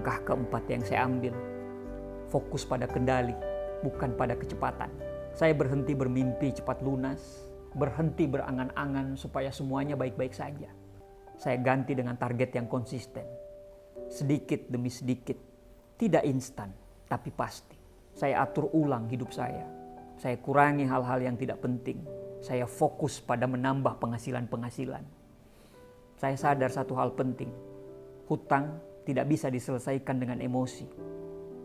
Langkah keempat yang saya ambil, fokus pada kendali, bukan pada kecepatan. Saya berhenti bermimpi cepat lunas, berhenti berangan-angan supaya semuanya baik-baik saja. Saya ganti dengan target yang konsisten, sedikit demi sedikit, tidak instan, tapi pasti. Saya atur ulang hidup saya kurangi hal-hal yang tidak penting, saya fokus pada menambah penghasilan. Saya sadar satu hal penting, hutang tidak bisa diselesaikan dengan emosi,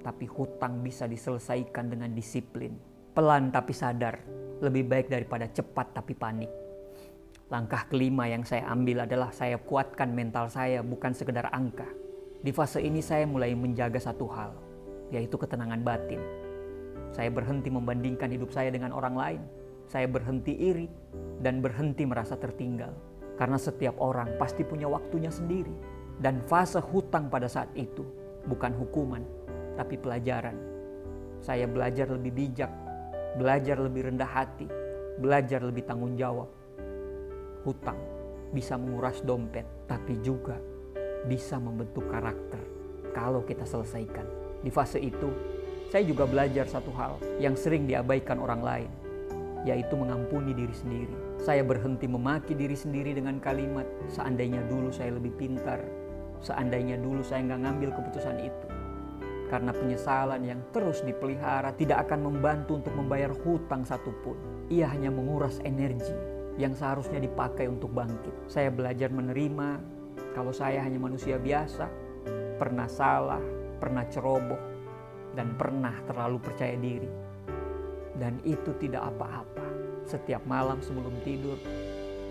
tapi hutang bisa diselesaikan dengan disiplin. Pelan tapi sadar, lebih baik daripada cepat tapi panik. Langkah kelima yang saya ambil adalah saya kuatkan mental saya, bukan sekedar angka. Di fase ini saya mulai menjaga satu hal, yaitu ketenangan batin. Saya berhenti membandingkan hidup saya dengan orang lain. Saya berhenti iri dan berhenti merasa tertinggal. Karena setiap orang pasti punya waktunya sendiri. Dan fase hutang pada saat itu bukan hukuman, tapi pelajaran. Saya belajar lebih bijak, belajar lebih rendah hati, belajar lebih tanggung jawab. Hutang bisa menguras dompet, tapi juga bisa membentuk karakter kalau kita selesaikan. Di fase itu, saya juga belajar satu hal yang sering diabaikan orang lain, yaitu mengampuni diri sendiri. Saya berhenti memaki diri sendiri dengan kalimat, seandainya dulu saya lebih pintar, seandainya dulu saya nggak ngambil keputusan itu. Karena penyesalan yang terus dipelihara tidak akan membantu untuk membayar hutang satupun. Ia hanya menguras energi yang seharusnya dipakai untuk bangkit. Saya belajar menerima kalau saya hanya manusia biasa, pernah salah, pernah ceroboh, dan pernah terlalu percaya diri. Dan itu tidak apa-apa. Setiap malam sebelum tidur,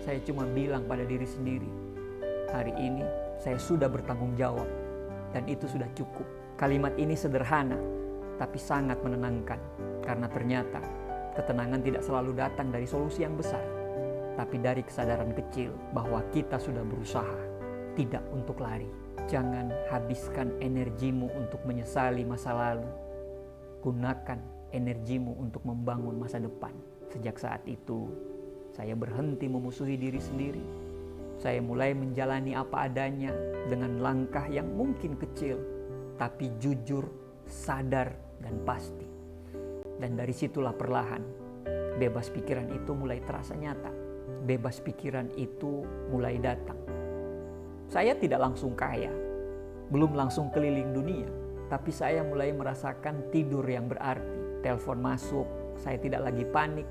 saya cuma bilang pada diri sendiri, hari ini saya sudah bertanggung jawab, dan itu sudah cukup. Kalimat ini sederhana, tapi sangat menenangkan. Karena ternyata ketenangan tidak selalu datang dari solusi yang besar, tapi dari kesadaran kecil bahwa kita sudah berusaha, tidak untuk lari. Jangan habiskan energimu untuk menyesali masa lalu. Gunakan energimu untuk membangun masa depan. Sejak saat itu, saya berhenti memusuhi diri sendiri. Saya mulai menjalani apa adanya dengan langkah yang mungkin kecil, tapi jujur, sadar, dan pasti. Dan dari situlah perlahan, bebas pikiran itu mulai terasa nyata. Bebas pikiran itu mulai datang. Saya tidak langsung kaya, belum langsung keliling dunia, tapi saya mulai merasakan tidur yang berarti. Telepon masuk, saya tidak lagi panik.